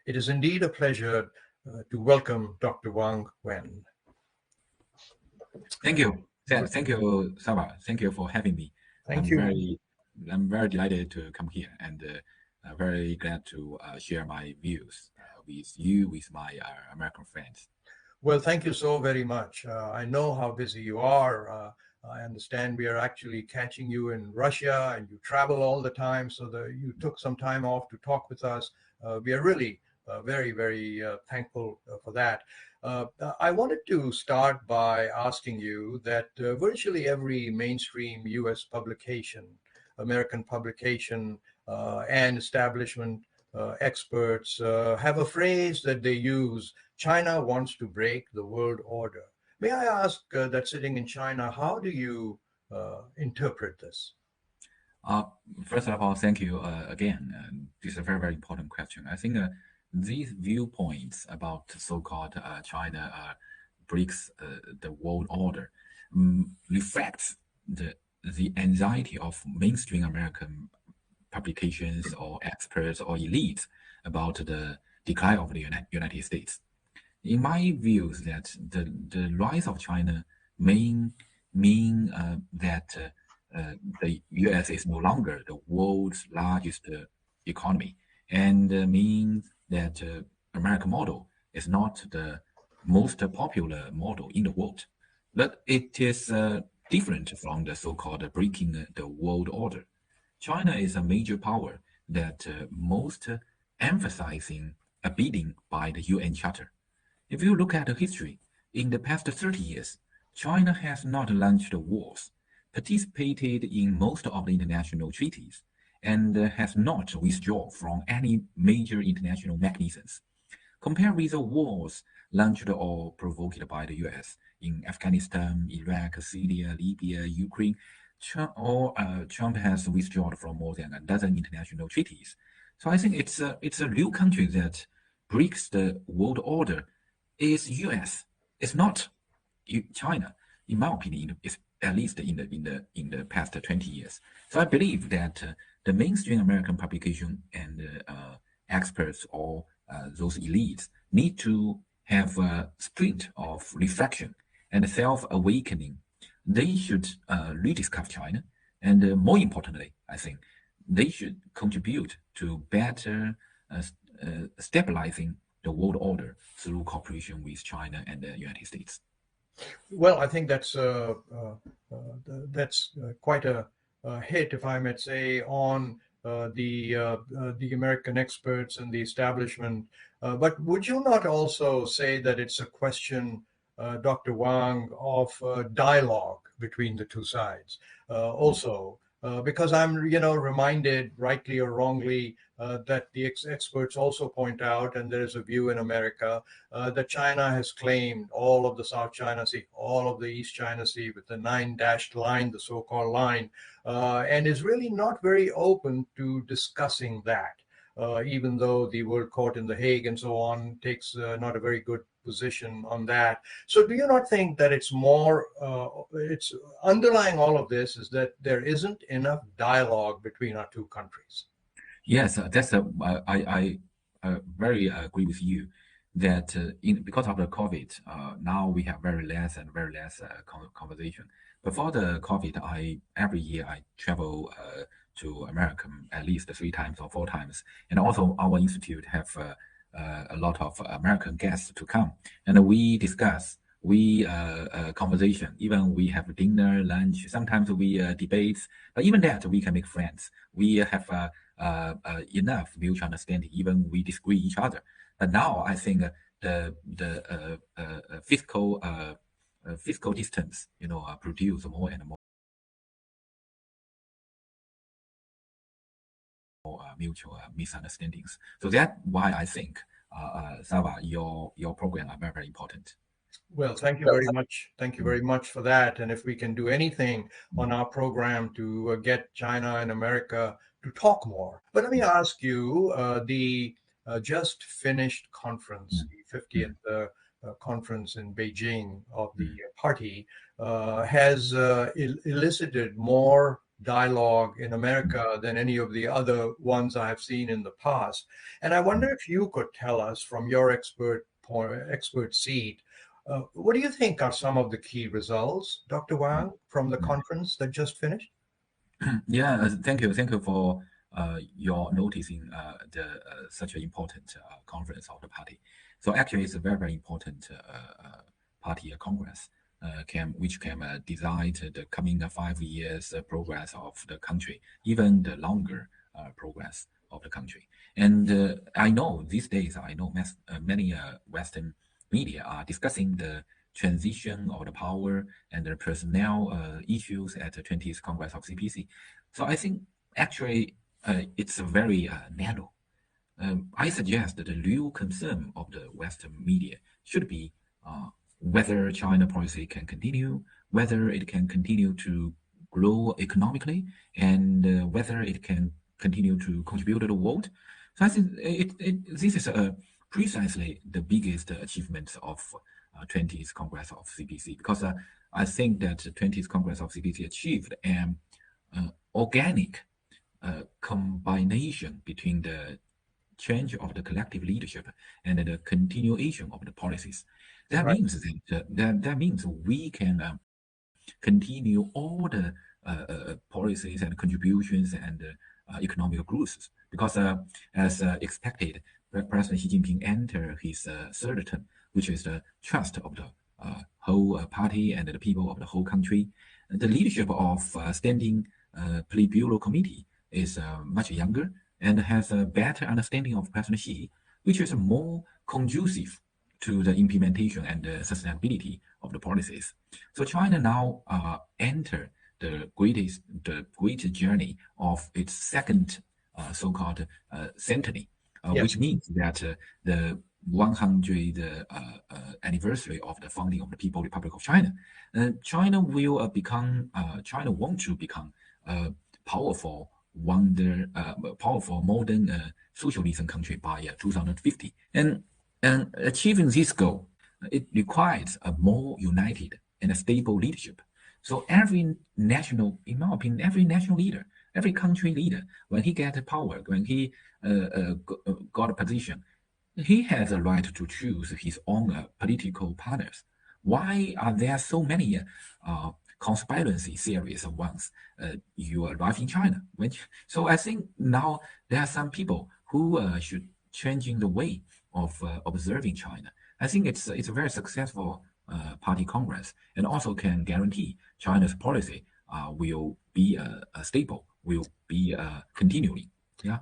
It is indeed a pleasure to welcome Dr. Wang Wen. Thank you. Thank you, Sava. Thank you for having me. Thank you. I'm very delighted to come here and very glad to share my views with you, with my American friends. Well, thank you so very much. I know how busy you are. I understand we are actually catching you in Russia and you travel all the time, so that you took some time off to talk with us. We are really very, very thankful for that. I wanted to start by asking you that virtually every mainstream US publication, American publication, and establishment experts have a phrase that they use: China wants to break the world order. May I ask that sitting in China, how do you interpret this? Uh, First of all, thank you again. This is a very, very important question. I think these viewpoints about so-called China breaks the world order reflects the anxiety of mainstream American publications or experts or elites about the decline of the United States. In my views, that the rise of China mean that the U.S. is no longer the world's largest economy, and means that American model is not the most popular model in the world. But it is different from the so-called breaking the world order. China is a major power that most emphasizing abiding by the UN Charter. If you look at the history, in the past 30 years, China has not launched wars, participated in most of the international treaties, and has not withdrawn from any major international mechanisms. Compared with the wars launched or provoked by the US in Afghanistan, Iraq, Syria, Libya, Ukraine, Trump has withdrawn from more than a dozen international treaties. So I think it's a real country that breaks the world order is US. It's not China, in my opinion. It's at least in the past 20 years. So I believe that the mainstream American publication and experts or those elites need to have a sprint of reflection and self-awakening. They should rediscover China, and more importantly, I think they should contribute to better stabilizing the world order through cooperation with China and the United States. Well, I think that's quite a hit, if I might say, on the American experts and the establishment. But would you not also say that it's a question, Dr. Wang, of dialogue between the two sides? Also, because I'm, reminded, rightly or wrongly, that the experts also point out, and there is a view in America, that China has claimed all of the South China Sea, all of the East China Sea with the 9-dashed line, the so-called line, and is really not very open to discussing that. Even though the World Court in The Hague and so on takes not a very good position on that. So do you not think that it's underlying all of this is that there isn't enough dialogue between our two countries? Yes, I very agree with you that because of the COVID, now we have very less and very less conversation. Before the COVID, every year I travel to America at least 3 times or 4 times, and also our institute have a lot of American guests to come, and we discuss. We conversation, even we have dinner, lunch. Sometimes we debates, but even that we can make friends. We have enough mutual understanding, even we disagree each other. But now I think the physical distance, produce more and more mutual misunderstandings. So that's why I think, Sava, your program are very, very important. Well, thank you very much. Thank you very much for that. And if we can do anything on our program to get China and America to talk more. But let me ask you, the just finished conference, the 50th conference in Beijing of the party, has elicited more dialogue in America than any of the other ones I have seen in the past. And I wonder if you could tell us from your expert seat, what do you think are some of the key results, Dr. Wang, from the conference that just finished? Yeah, thank you for your noticing such an important conference of the party. So actually, it's a very important party congress which can design the coming 5 years progress of the country, even the longer progress of the country. And I know these days, I know many Western media are discussing the transition of the power and the personnel issues at the 20th Congress of CPC. So I think actually it's very narrow. I suggest that the real concern of the Western media should be whether China policy can continue, whether it can continue to grow economically, and whether it can continue to contribute to the world. So I think this is precisely the biggest achievement of 20th Congress of CPC, because I think that the 20th Congress of CPC achieved an organic combination between the change of the collective leadership and the continuation of the policies. That Right. means that means we can continue all the policies and contributions and economic growth. Because as expected, President Xi Jinping entered his third term, which is the trust of the whole party and the people of the whole country. The leadership of standing Politburo committee is much younger and has a better understanding of President Xi, which is more conducive to the implementation and the sustainability of the policies. So China now enter the great journey of its second so-called centenary, Yeah. which means that the 100th anniversary of the founding of the People's Republic of China. China will China want to become a powerful powerful modern socialism country by 2050. And achieving this goal, it requires a more united and a stable leadership. So every national, in my opinion, every national leader, every country leader, when he gets power, when he got a position, he has a right to choose his own political partners. Why are there so many conspiracy theories of once you arrive in China? So I think now there are some people who should changing the way of observing China. I think it's a very successful party congress, and also can guarantee China's policy will be stable, will be continuing. Yeah.